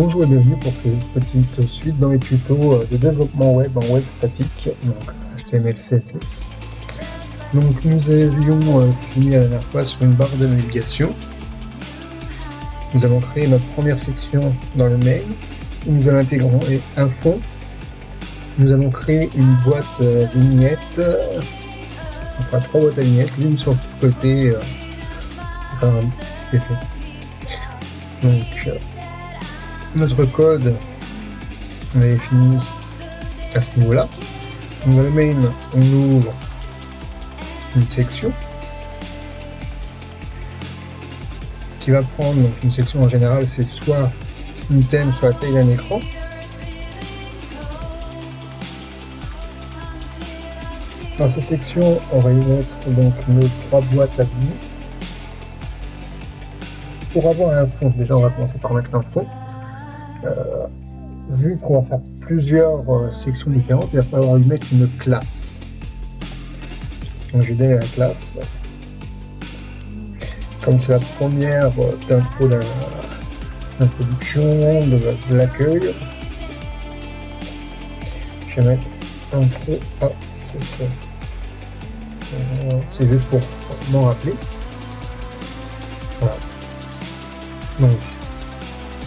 Bonjour et bienvenue pour cette petite suite dans les tutos de développement web en web statique, donc HTML, CSS. Donc nous avions fini la dernière fois sur une barre de navigation. Nous allons créer notre première section dans le mail, où nous allons intégrer un fond. Nous allons créer une boîte vignettes, enfin 3 boîtes à vignettes, l'une sur le côté, c'est fait. Donc notre code, on avait fini à ce niveau-là. Dans le main, on ouvre une section qui va prendre, donc une section en général, c'est soit un thème, soit la taille d'un écran. Dans cette section, on va y mettre donc nos 3 boîtes à vignettes. Pour avoir un fond, déjà on va commencer par mettre un fond. Vu qu'on va faire plusieurs sections différentes, il va falloir lui mettre une classe. Donc je vais donner la classe. Comme c'est la première d'intro d'introduction, de l'accueil, je vais mettre intro ACC. C'est juste pour m'en rappeler. Voilà. Donc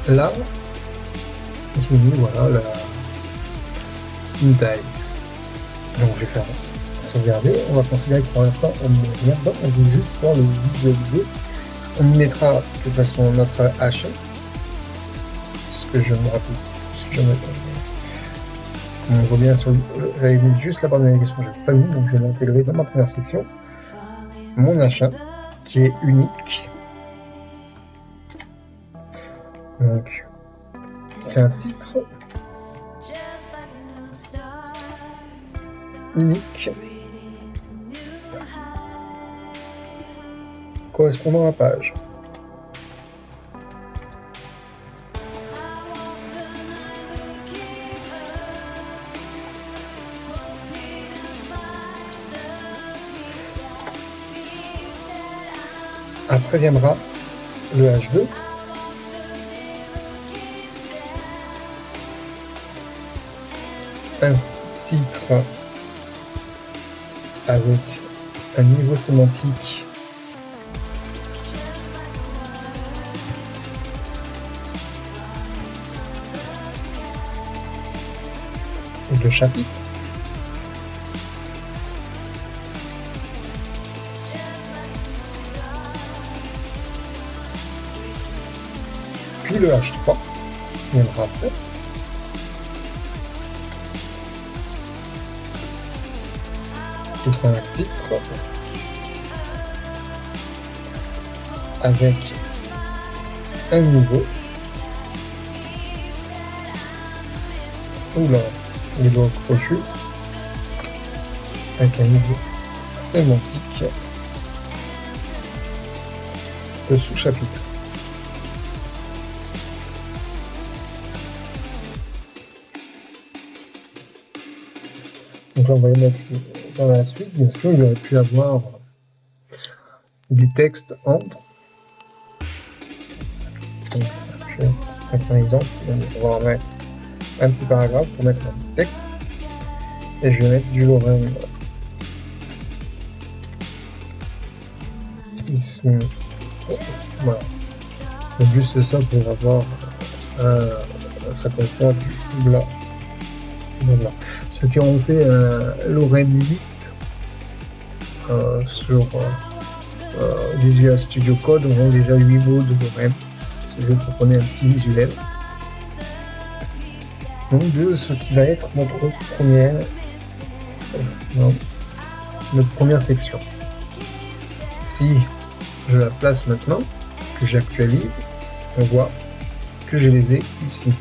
là, j'ai mis voilà une taille. Donc je vais faire sauvegarder. On va considérer que pour l'instant on ne met rien dedans, on veut juste pouvoir le visualiser. On y mettra de toute façon notre H. Ce que je me rappelle. On revient sur j'avais mis juste la barre de navigation, je n'ai pas mis, donc je vais l'intégrer dans ma première section. Mon H1 qui est unique. Donc c'est un titre unique correspondant à la page. Après viendra le H2. Un titre avec un niveau sémantique de chapitre. Puis le H3 viendra après. Qui sera un titre avec un niveau. Oula, les doigts crochus. Avec un niveau sémantique de sous-chapitre. Donc là, on va y mettre dans la suite. Bien sûr, il aurait pu avoir du texte entre. Donc, je vais mettre un exemple. On va mettre un petit paragraphe pour mettre un texte. Et je vais mettre du lorem ici. Voilà. Donc juste ça pour avoir ça correspond du bla. Voilà. Ceux qui ont fait lorem 8 sur Visual Studio Code auront déjà 8 mots de lorem. C'est juste pour qu'on ait un petit visuel. Donc de ce qui va être notre première section. Si je la place maintenant, que j'actualise, on voit que je les ai ici.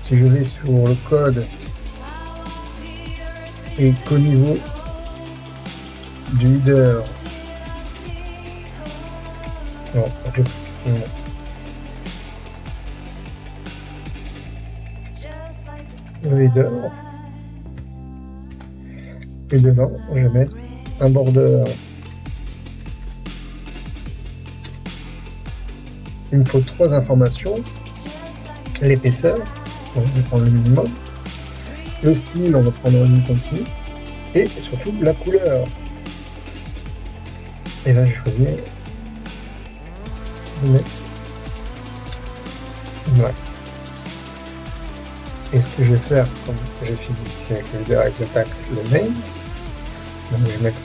Si je vais sur le code et qu'au niveau du leader, le leader, et dedans je vais mettre un border il me faut 3 informations. L'épaisseur, on va prendre le minimum. Le style, on va prendre une continue. Et surtout la couleur. Et là, j'ai choisi de mettre black. Et ce que je vais faire, comme j'ai fini ici avec le leader, avec le tacle, le main, donc je vais mettre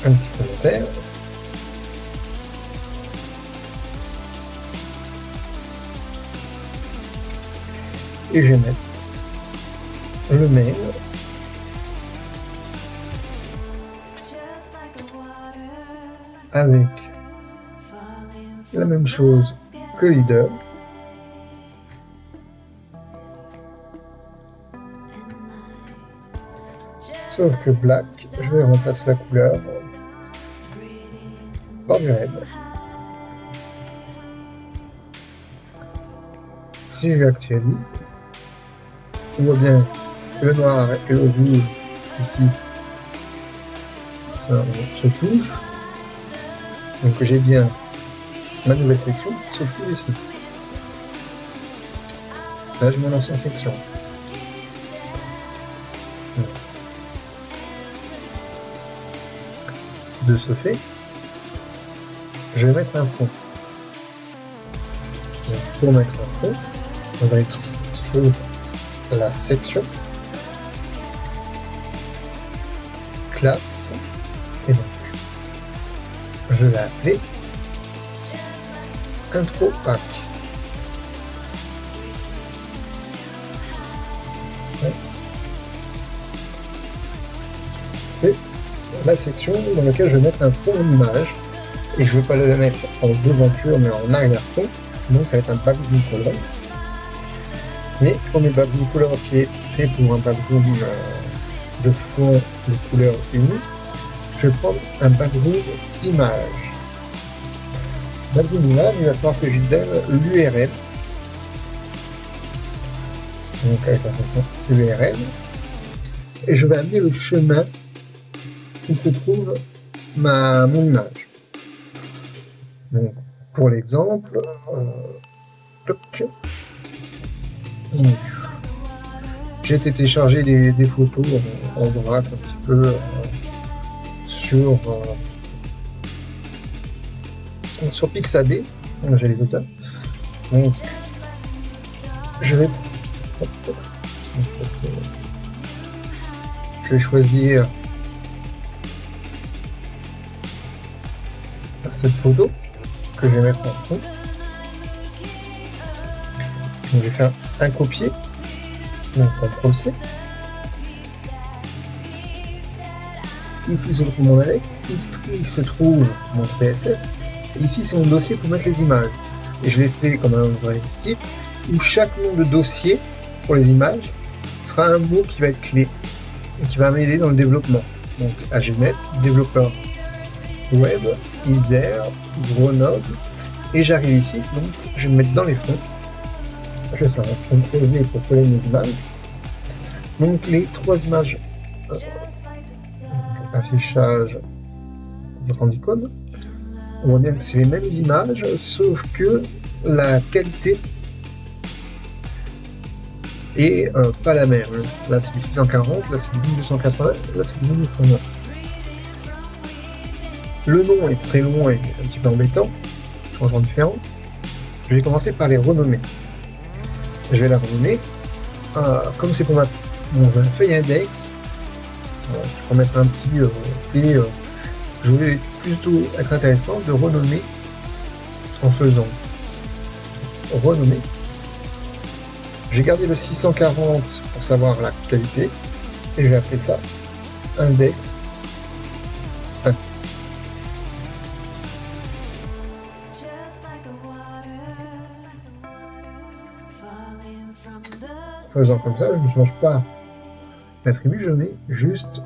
un petit commentaire. Et je vais mettre le mail avec la même chose que leader, sauf que black, je vais remplacer la couleur par du red. Si je actualise, on voit bien que le noir et le rouge ici, ça se touche. Donc j'ai bien ma nouvelle section qui se trouve ici. Là j'ai mon ancienne section. De ce fait, je vais mettre un fond. Donc, pour mettre un fond, on va être sur la section, classe, et donc je vais appeler intro pack. C'est la section dans laquelle je vais mettre un fond d'image et je ne veux pas le mettre en devanture mais en arrière-fond, donc ça va être un background color. Mais comme le background color qui est fait pour un background de fond de couleur unie, je vais prendre un background image. Background image, il va falloir que je donne l'URL. Donc avec la fonction URL. Et je vais amener le chemin où se trouve mon image. Donc, pour l'exemple, j'ai téléchargé des photos en vrac un petit peu sur Pixabay, j'ai les auteurs. Donc, je vais choisir cette photo que je vais mettre en fond. Donc, je vais faire un copier, donc CTRL-C. Ici se trouve mon index, ici se trouve mon CSS, et ici c'est mon dossier pour mettre les images. Et je l'ai fait comme un vrai type où chaque nom de dossier pour les images sera un mot qui va être clé et qui va m'aider dans le développement. Donc je vais mettre développeur web, Isère, Grenoble, et j'arrive ici, donc je vais me mettre dans les fonds. Je vais faire un CTRL-V pour coller mes images. Donc les trois images, affichage grande icône, on voit bien que c'est les mêmes images, sauf que la qualité est pas la même. Là c'est du 640, là c'est du 1280, là c'est du 1209. Le nom est très long et un petit peu embêtant, changeant différent. Je vais commencer par les renommer. Je vais la renommer, comme c'est pour mon feuille index, je vais mettre un petit T, je voulais plutôt être intéressant de renommer en faisant renommer. J'ai gardé le 640 pour savoir la qualité et je vais appeler ça index 1. Faisant comme ça, je ne change pas l'attribut, je mets juste.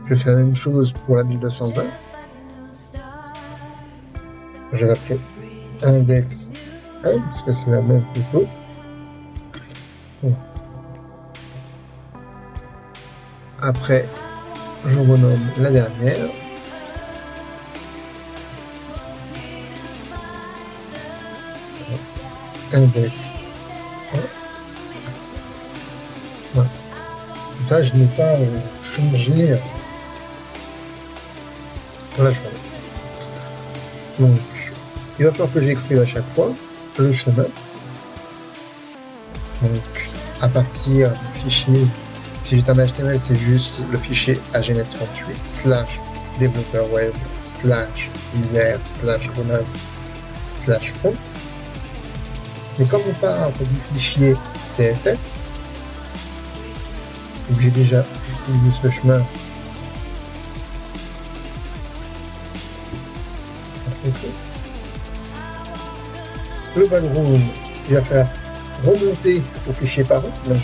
Je fais la même chose pour la 1220. Je vais l'appeler index 1 parce que c'est la même photo. Bon. Après, je renomme la dernière. index. Ouais. Ça, je n'ai pas changé la chose. Donc, il va falloir que j'écrive à chaque fois le chemin. Donc, à partir du fichier, si j'étais en HTML, c'est juste le fichier agnet38 slash développeur web slash isère slash renov slash fond. Mais comme on part du fichier CSS, donc j'ai déjà utilisé ce chemin. Le ballroom, il va faire remonter au fichier parent, donc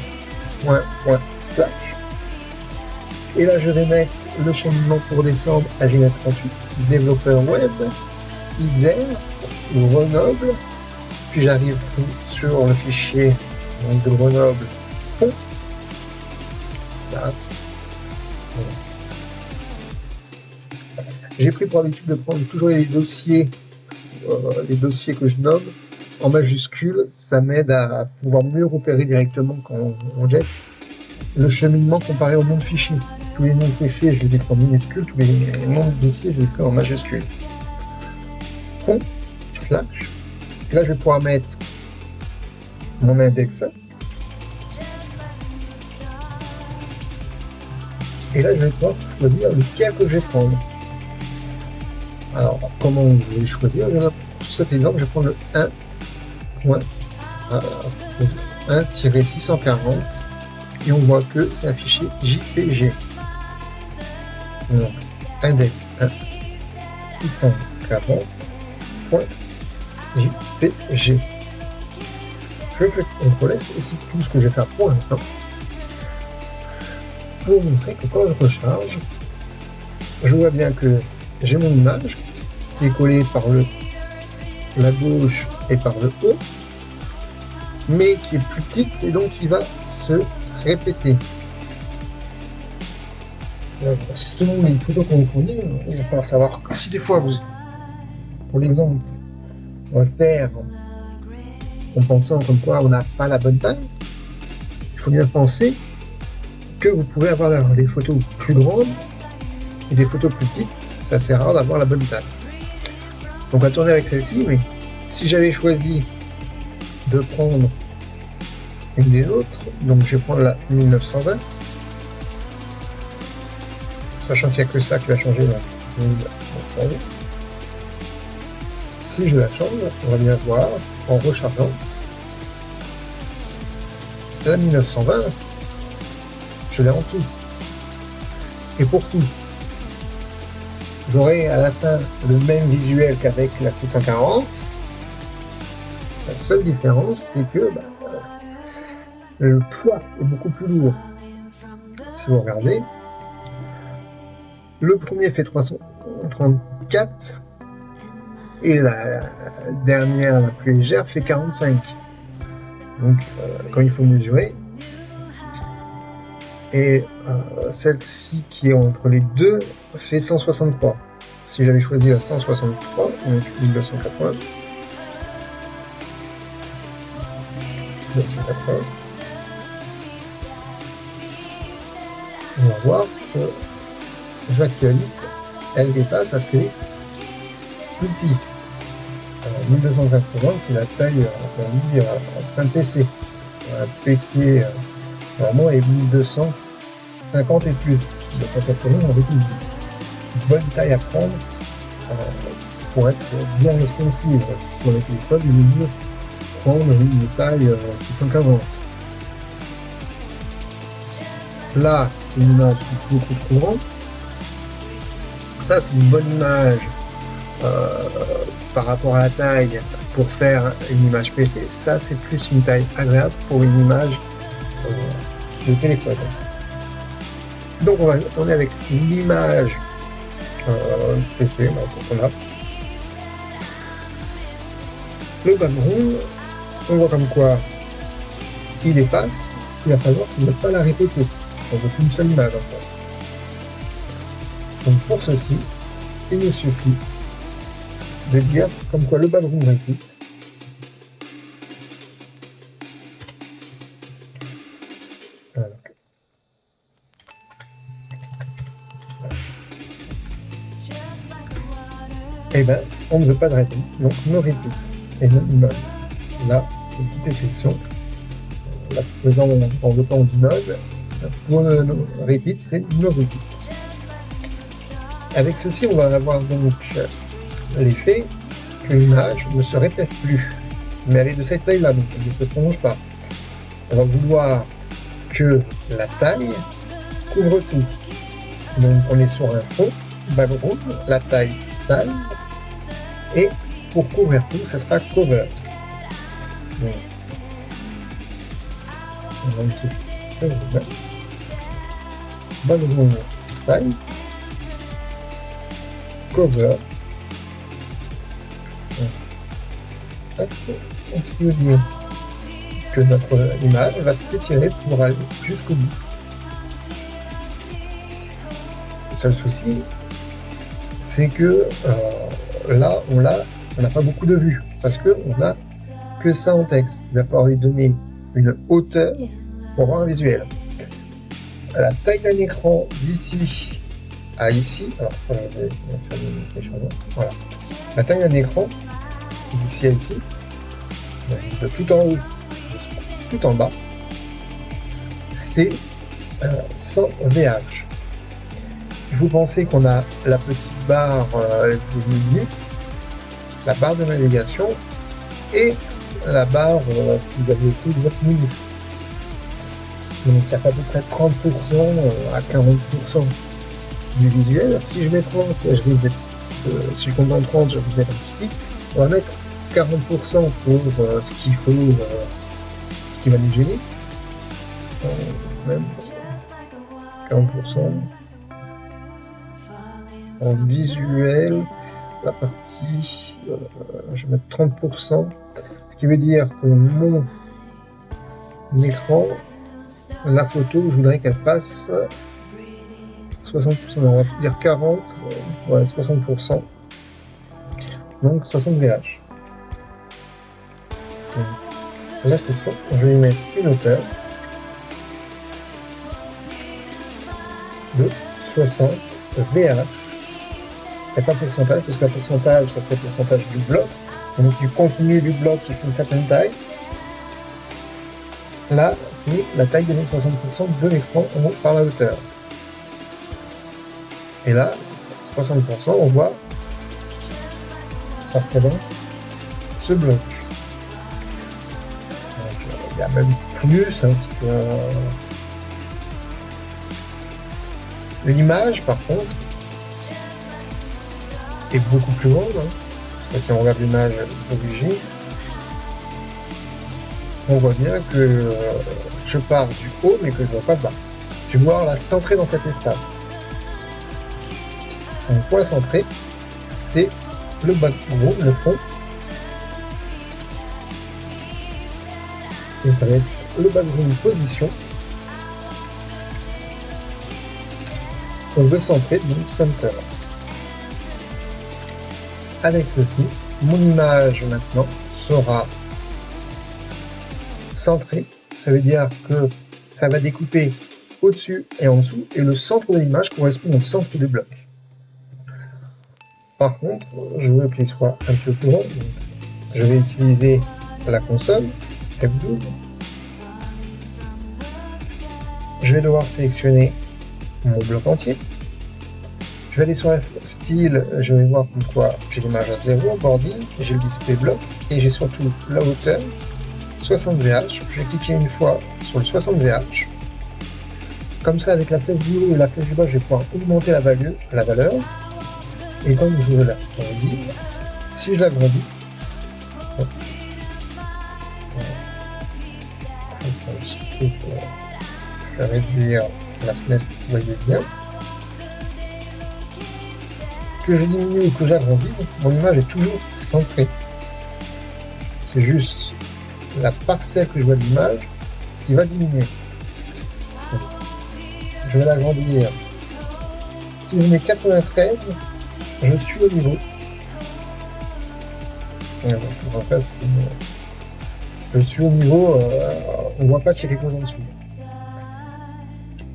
point/slash. Et là, je vais mettre le cheminement pour descendre à Agnet38 développeur web, isère, Grenoble. Puis j'arrive sur le fichier de Grenoble fond. Là. Voilà. J'ai pris pour habitude de prendre toujours les dossiers que je nomme en majuscule. Ça m'aide à pouvoir mieux repérer directement quand on jette le cheminement comparé au nom de fichier. Tous les noms de fichiers, je les écris en minuscule, tous les noms de dossiers, je les écris en majuscule. Fond, slash. Et là, je vais pouvoir mettre mon index. Et là, je vais pouvoir choisir lequel que je vais prendre. Alors, comment je vais choisir? Pour cet exemple, je vais prendre le 1.640 et on voit que c'est un fichier JPG. Donc, index 1 640.jpg. Je fais CTRL-S et c'est tout ce que je vais faire pour l'instant. Pour vous montrer que quand je recharge, je vois bien que j'ai mon image qui est collée par la gauche et par le haut, mais qui est plus petite et donc qui va se répéter. Selon les photos qu'on vous fournit, il va falloir savoir que si des fois vous, pour l'exemple, on va le faire en pensant comme quoi on n'a pas la bonne taille, il faut bien penser que vous pouvez avoir des photos plus grandes et des photos plus petites. C'est assez rare d'avoir la bonne taille. Donc on va tourner avec celle-ci, mais si j'avais choisi de prendre une des autres, donc je vais prendre la 1920, sachant qu'il n'y a que ça qui va changer là. 1920. Si je la change, on va bien voir en rechargeant la 1920, je l'ai en tout. Et pour tout, j'aurai à la fin le même visuel qu'avec la 640. La seule différence, c'est que le poids est beaucoup plus lourd. Si vous regardez, le premier fait 334 et la dernière, la plus légère, fait 45. Donc, quand il faut mesurer, et celle-ci qui est entre les deux fait 163. Si j'avais choisi la 163, donc 1280, 280, on va voir que j'actualise, elle dépasse parce qu'elle est plus petite. 1280, c'est la taille fin PC. Un PC normalement est 1250 et plus. 280, on avait une bonne taille à prendre pour être bien responsive. Sur le téléphone, il est mieux prendre une taille 640. Là, c'est une image beaucoup trop grande. Ça, c'est une bonne image par rapport à la taille pour faire une image PC. Ça, c'est plus une taille agréable pour une image de téléphone. Donc, on est avec l'image PC. On a le background. On voit comme quoi il dépasse. Ce qu'il va falloir, c'est de ne pas la répéter. On veut qu'une seule image encore. Donc pour ceci, il nous suffit de dire comme quoi le background repeat eh ben, on ne veut pas de repeat, donc no repeat et no node. Là, c'est une petite exception. Là, dans le cas on dit node, pour le repeat, c'est no repeat. Avec ceci, on va avoir donc l'effet que l'image ne se répète plus, mais elle est de cette taille-là, donc elle ne se prolonge pas. On va vouloir que la taille couvre tout. Donc on est sur un fond background, la taille sale, et pour couvrir tout, ça sera cover. Donc, on va mettre background size, cover. Ce qui veut dire que notre image va s'étirer pour aller jusqu'au bout. Le seul souci, c'est que là, on n'a pas beaucoup de vues, parce qu'on n'a que ça en texte. Il va falloir lui donner une hauteur pour avoir un visuel. La taille d'un écran d'ici à ici, alors on va faire des changements. Voilà. La taille d'un écran d'ici à ici, de tout en haut jusqu'à tout en bas, c'est 100 VH. Il faut penser qu'on a la petite barre des menus, la barre de navigation et la barre, si vous avez essayé, de votre menu. Donc ça fait à peu près 30% à 40% du visuel. Si je mets 30, si je compte dans 30, je reset un petit peu. On va mettre 40% pour ce qu'il faut, ce qui va nous gêner. Même 40% en visuel, la partie, je vais mettre 30%, ce qui veut dire que mon écran, la photo, je voudrais qu'elle fasse 60%, on va dire 40, ouais, 60%, donc 60 VH. Donc, là c'est fait, je vais y mettre une hauteur de 60 VH. Et pas pourcentage, parce que le pourcentage, ça serait le pourcentage du bloc, donc du contenu du bloc qui fait une certaine taille. Là, c'est la taille de 60% de l'écran par la hauteur. Et là, 60%, on voit, ça représente ce bloc. Donc, il y a même plus, hein, parce que l'image, par contre, est beaucoup plus grande. Hein. Parce que si on regarde l'image d'origine, on voit bien que je pars du haut, mais que je ne vois pas le bas. Je vais pouvoir la centrer dans cet espace. Donc pour la centrer, c'est le background, le fond. Et ça va être le background position. On veut centrer, donc center. Avec ceci, mon image maintenant sera centrée. Ça veut dire que ça va découper au-dessus et en dessous, et le centre de l'image correspond au centre du bloc. Par contre, je veux qu'il soit un petit peu plus grand. Je vais utiliser la console, F12. Je vais devoir sélectionner mon bloc entier. Je vais aller sur style, je vais voir pourquoi j'ai l'image à 0, boarding, j'ai le display bloc, et j'ai surtout la hauteur, 60 VH. Je vais cliquer une fois sur le 60 VH. Comme ça, avec la flèche du haut et la flèche du bas, je vais pouvoir augmenter la valeur. Et comme je veux l'agrandir, si je l'agrandis, je vais réduire la fenêtre, vous voyez bien. Que je diminue ou que j'agrandisse, mon image est toujours centrée. C'est juste la parcelle que je vois de l'image qui va diminuer. Donc, je vais l'agrandir. Si je mets 93, je suis au niveau. Donc, en fait, je suis au niveau, on ne voit pas qu'il y a quelque chose en dessous.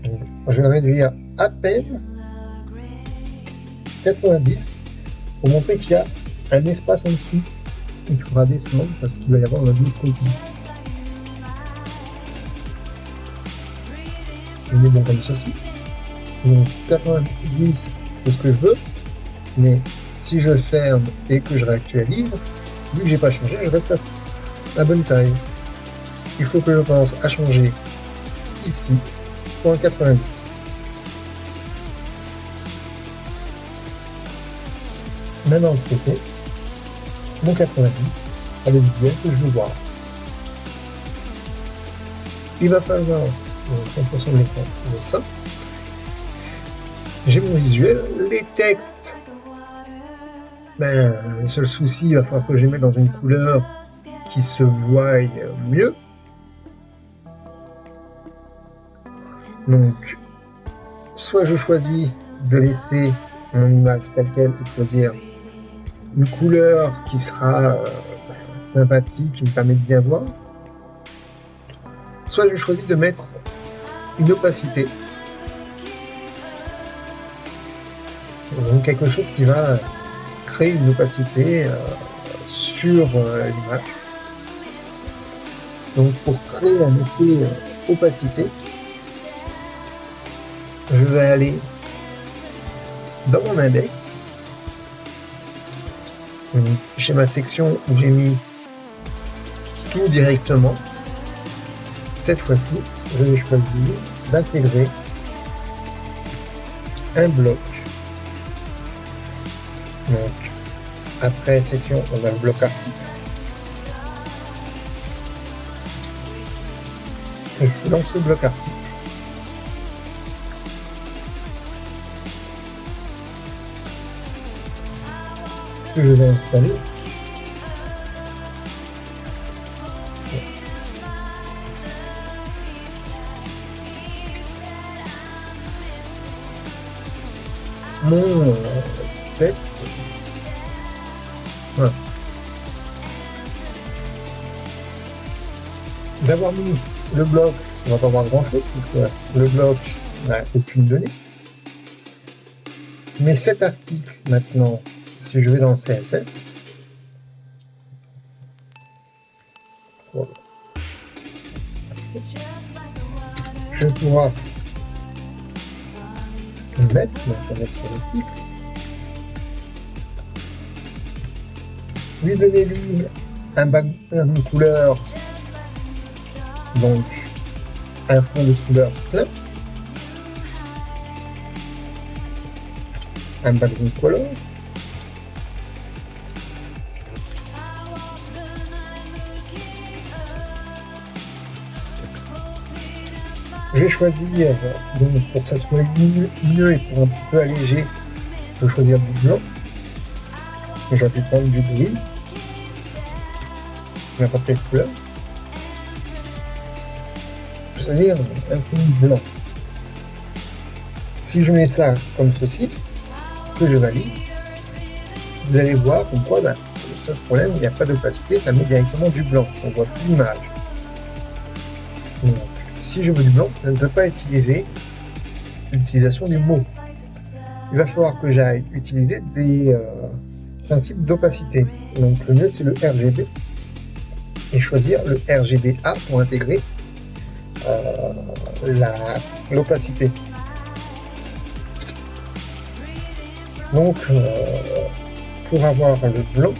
Donc, je vais le réduire à peine. 90, pour montrer qu'il y a un espace en dessous. Il faudra descendre parce qu'il va y avoir un autre côté. Je mets bon comme ceci. Donc 90, c'est ce que je veux. Mais si je ferme et que je réactualise, vu que j'ai pas changé, je reste à la bonne taille. Il faut que je pense à changer ici pour un 90. Maintenant que c'est fait, mon 90 a le visuel que je veux voir. Il va falloir 100% de l'écran pour ça. J'ai mon visuel, les textes. Le seul souci, il va falloir que je les mette dans une couleur qui se voie mieux. Donc, soit je choisis de laisser mon image telle quelle et choisir une couleur qui sera sympathique, qui me permet de bien voir. Soit je choisis de mettre une opacité. Donc quelque chose qui va créer une opacité sur l'image. Donc pour créer un effet opacité, je vais aller dans mon index. J'ai ma section où j'ai mis tout directement. Cette fois-ci, je vais choisir d'intégrer un bloc. Donc, après section, on a le bloc article. Et c'est dans ce bloc article que je vais installer mon texte. Voilà. D'avoir mis le bloc, on va pas voir grand chose puisque le bloc n'a aucune donnée. Mais cet article maintenant, si je vais dans le CSS, voilà, je vais pouvoir mettre, je vais mettre sur le titre, lui donner lui une couleur, donc un fond de couleur plein, un background color, je vais choisir, donc pour que ça soit lumineux et pour un petit peu alléger, je vais choisir du blanc. J'aurais pu prendre du gris, n'importe quelle couleur. Je vais choisir un fond blanc. Si je mets ça comme ceci, que je valide, vous allez voir comme quoi le seul problème, il n'y a pas d'opacité, ça met directement du blanc. On voit plus l'image. Donc, si je veux du blanc, je ne peux pas utiliser l'utilisation du mot. Il va falloir que j'aille utiliser des principes d'opacité. Donc le mieux c'est le RGB et choisir le RGBA pour intégrer l'opacité. Donc pour avoir le blanc,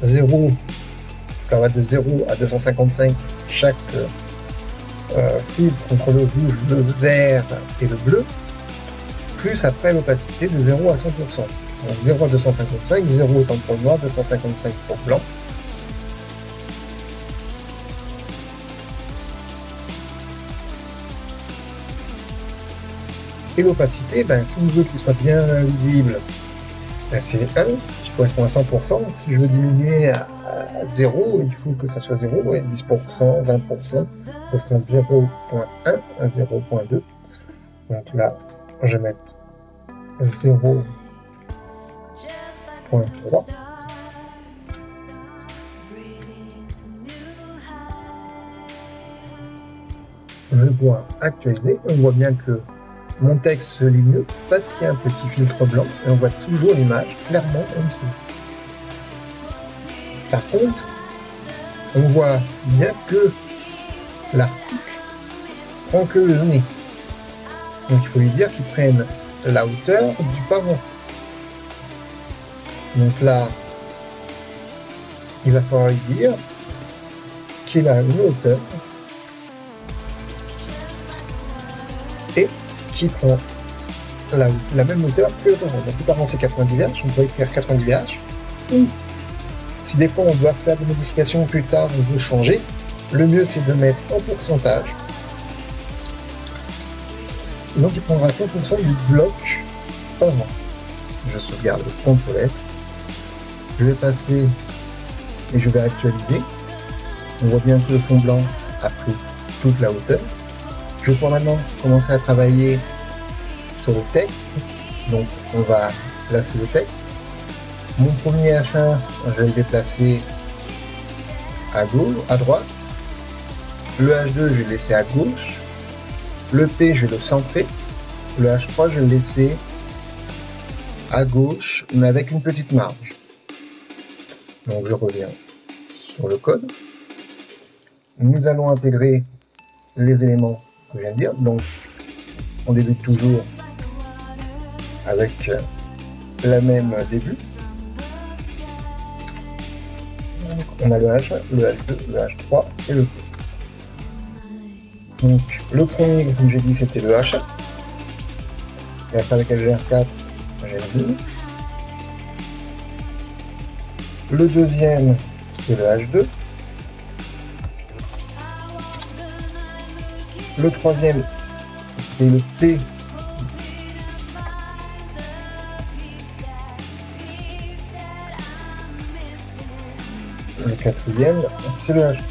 0, ça va de 0 à 255 chaque filtre entre le rouge, le vert et le bleu, plus après l'opacité de 0 à 100%. Donc 0 à 255, 0 autant pour le noir, 255 pour blanc. Et l'opacité, si on veut qu'il soit bien visible, c'est 1 qui correspond à 100%. Si je veux diminuer à 0, il faut que ça soit 0, et 10%, 20%, ça sera 0.1 à 0.2. Donc là, je vais mettre 0.3. Je vais pouvoir actualiser. On voit bien que mon texte se lit mieux parce qu'il y a un petit filtre blanc et on voit toujours l'image clairement en dessous. Par contre, on voit bien que l'article prend que le nez. Donc il faut lui dire qu'il prenne la hauteur du pavant. Donc là, il va falloir lui dire qu'il a une hauteur et qu'il prend la même hauteur que le pavant. Donc le pavant c'est 90 VH, on peut écrire 90 VH. Ou si des fois on doit faire des modifications plus tard, on veut changer, le mieux c'est de mettre en pourcentage. Et donc il prendra 100% du bloc pavant. Je sauvegarde le CTRL S. Je vais passer et je vais actualiser. On voit bien que le fond blanc a pris toute la hauteur. Je vais maintenant commencer à travailler sur le texte. Donc on va placer le texte. Mon premier H1, je vais le déplacer à gauche, à droite. Le H2, je vais le laisser à gauche. Le P, je vais le centrer. Le H3, je vais le laisser à gauche, mais avec une petite marge. Donc je reviens sur le code. Nous allons intégrer les éléments que je viens de dire. Donc on débute toujours avec la même début. On a le H1, le H2, le H3 et le P. Donc le premier, comme j'ai dit, c'était le H1. Et après avec LGR4, j'ai le 2. Le deuxième, c'est le H2. Le troisième, c'est le P. Le quatrième, c'est le H3.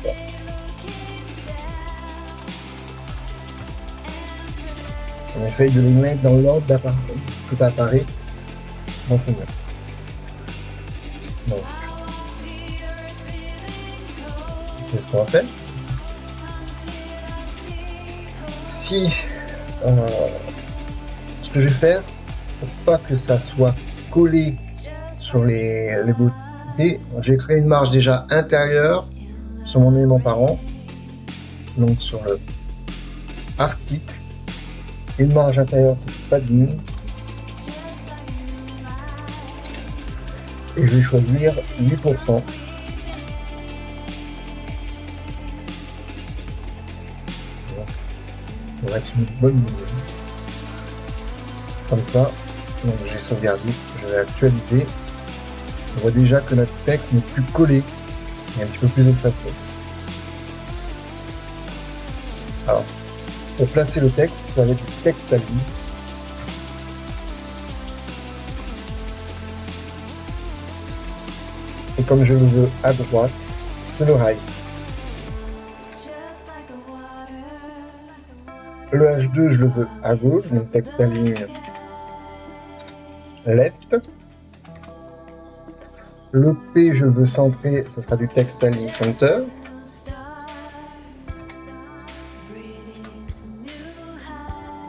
On essaye de les mettre dans l'ordre que ça apparaît dans le mur. Donc, c'est ce qu'on va faire. Si ce que je vais faire, pour pas que ça soit collé sur les beautés, j'ai créé une marge déjà intérieure sur mon élément parent, donc sur le article. Une marge intérieure, c'est padding. Et je vais choisir 8%. Ça va être une bonne idée. Comme ça, donc j'ai sauvegardé, je vais actualiser. On voit déjà que notre texte n'est plus collé, il est un petit peu plus espacé. Alors, pour placer le texte, ça va être du texte à ligne. Et comme je le veux à droite, c'est le right. Le H2, je le veux à gauche, donc texte à ligne left. Le P, je veux centrer, ça sera du texte à ligne center.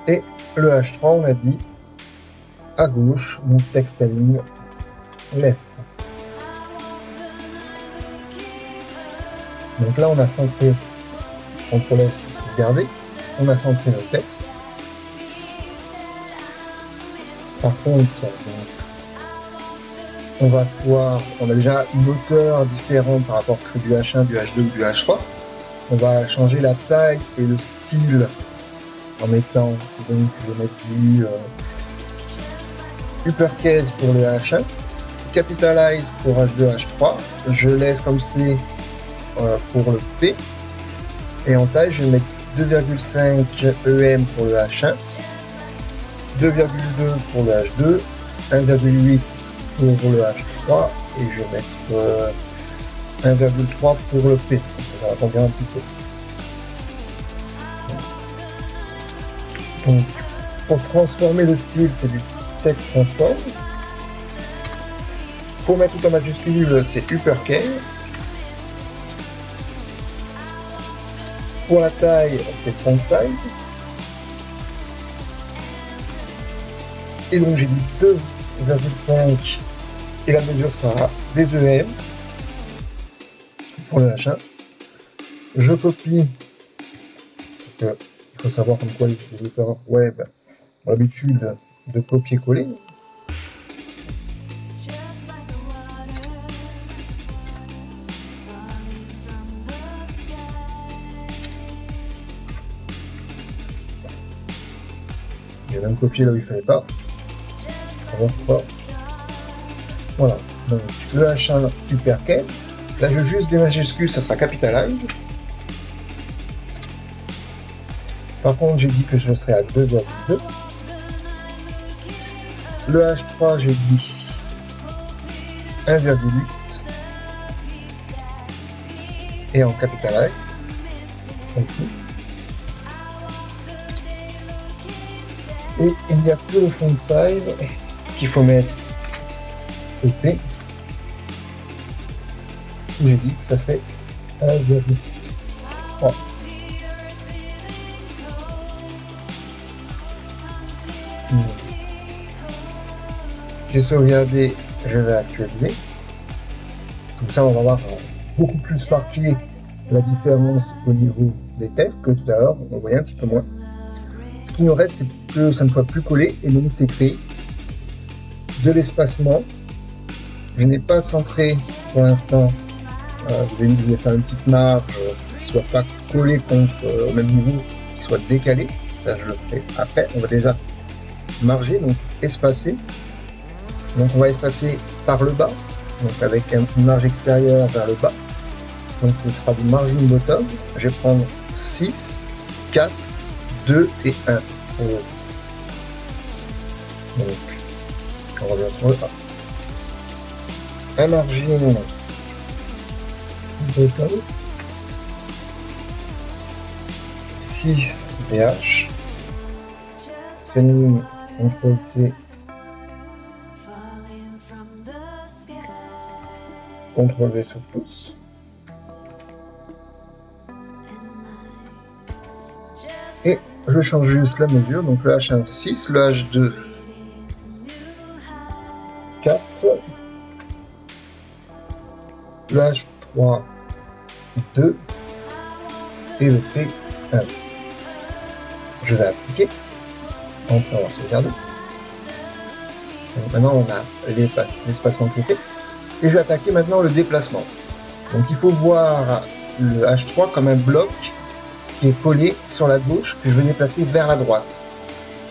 Et le H3, on a dit à gauche, donc texte à ligne left. Donc là, on a centré, CTRL S pour sauvegarder, on a centré le texte. Par contre, on va pouvoir, on a déjà une hauteur différente par rapport à c'est du H1, du H2 ou du H3. On va changer la taille et le style en mettant, donc je vais mettre du uppercase pour le H1, capitalize pour H2, H3, je laisse comme c'est pour le P, et en taille je vais mettre 2,5 EM pour le H1, 2,2 pour le H2, 1,8 pour le H3, et je vais mettre 1,3 pour le P, ça va tomber un petit peu. Donc, pour transformer le style, c'est du texte transform. Pour mettre tout en majuscule, c'est uppercase. Pour la taille, c'est font size. Et donc j'ai dit 2,5 et la mesure sera des EM pour le H1. Je copie, parce qu'il faut savoir comme quoi les développeurs web ont l'habitude de copier-coller. J'ai même copié là où il ne fallait pas. On va voir. Voilà, donc le H1 hypercap. Là je juste des majuscules, ça sera capitalize. Par contre j'ai dit que je serai à 2,2. Le H3 j'ai dit 1,8 et en capitalize ici. Et il n'y a que le font size qu'il faut mettre EP. J'ai dit que ça serait 1,3. J'ai sauvegardé, je vais actualiser. Comme ça, on va voir beaucoup plus marqué la différence au niveau des tests que tout à l'heure, on voyait un petit peu moins. Ce qui nous reste, c'est que ça ne soit plus collé et donc c'est créé de l'espacement. Je n'ai pas centré pour l'instant. Vous avez vu que je vais faire une petite marge qui ne soit pas collée contre au même niveau, qui soit décalée. Ça, je le ferai après. On va déjà marger, donc espacer. Donc on va espacer par le bas, donc avec une marge extérieure vers le bas. Donc ce sera du margin bottom. Je vais prendre 6, 4, 2 et 1. Donc on revient sur le A. Un margin bottom. 6 VH. Sending CTRL C. CTRL V sur tous. Et je change juste la mesure, donc le H1 6, le H2 4, le H3 2 et le P 1. Je vais appliquer. On va sauvegarder. Donc maintenant on a l'espacement qui est fait. Et je vais attaquer maintenant le déplacement. Donc il faut voir le H3 comme un bloc qui est collé sur la gauche que je vais déplacer vers la droite.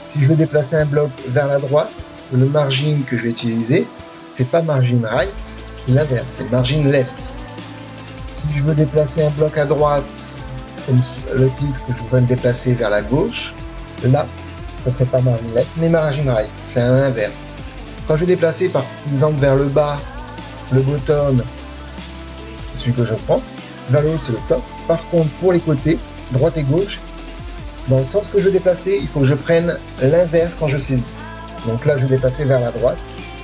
Si je veux déplacer un bloc vers la droite, le margin que je vais utiliser, c'est pas margin right, c'est l'inverse, c'est margin left. Si je veux déplacer un bloc à droite, comme le titre que je voudrais le déplacer vers la gauche, là, ça serait pas margin left, mais margin right, c'est l'inverse. Quand je vais déplacer par exemple vers le bas, le bottom, c'est celui que je prends, vers le haut c'est le top. Par contre pour les côtés, droite et gauche, dans le sens que je veux déplacer, il faut que je prenne l'inverse quand je saisis. Donc là je vais déplacer vers la droite,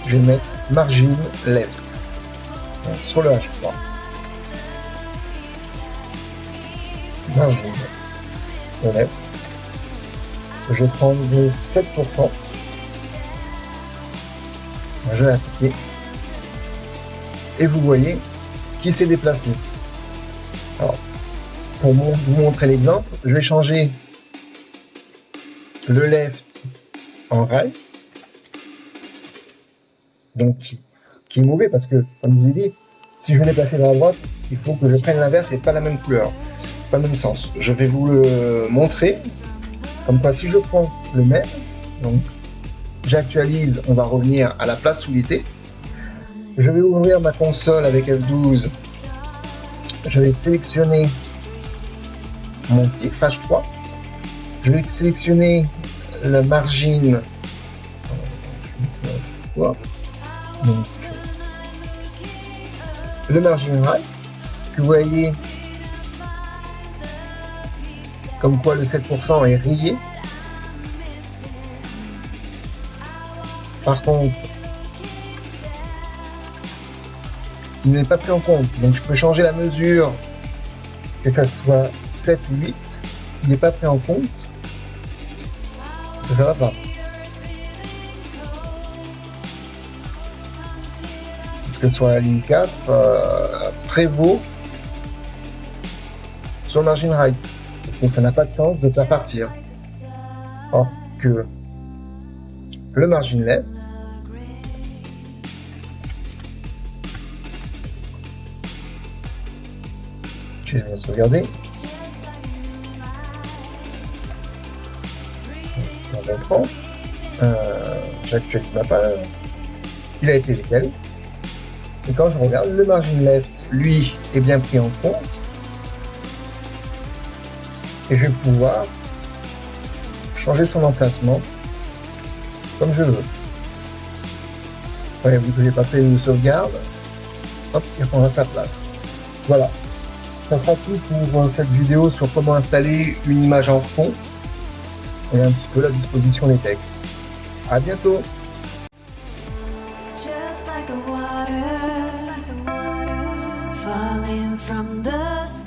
je vais mettre margin left. Donc, sur le H3. Margin left. Je vais prendre 7%. Je vais appliquer. Et vous voyez qui s'est déplacé. Alors, pour vous montrer l'exemple, je vais changer le left en right, donc qui est mauvais parce que, comme je vous ai dit, si je veux déplacer vers la droite, il faut que je prenne l'inverse et pas la même couleur, pas le même sens. Je vais vous le montrer, comme quoi si je prends le même, donc j'actualise, on va revenir à la place où il était. Je vais ouvrir ma console avec F12, je vais sélectionner mon titre H3, je vais sélectionner le margin, donc, le margin right, que vous voyez comme quoi le 7% est rayé. Par contre, il n'est pas pris en compte, donc je peux changer la mesure que ça soit 7 ou 8, il n'est pas pris en compte, ça va pas. parce que sur la ligne 4, prévaut sur le margin right. Parce que ça n'a pas de sens de faire partir. Or que le margin left, je vais sauvegarder. J'actualise ma page. Il a été décalé. Et quand je regarde, le margin left, lui, est bien pris en compte. Et je vais pouvoir changer son emplacement comme je veux. Ouais, vous n'avez pas fait une sauvegarde. Hop, il reprendra sa place. Voilà. Ça sera tout pour cette vidéo sur comment installer une image en fond et un petit peu la disposition des textes. À bientôt. Just like the water falling from the sky.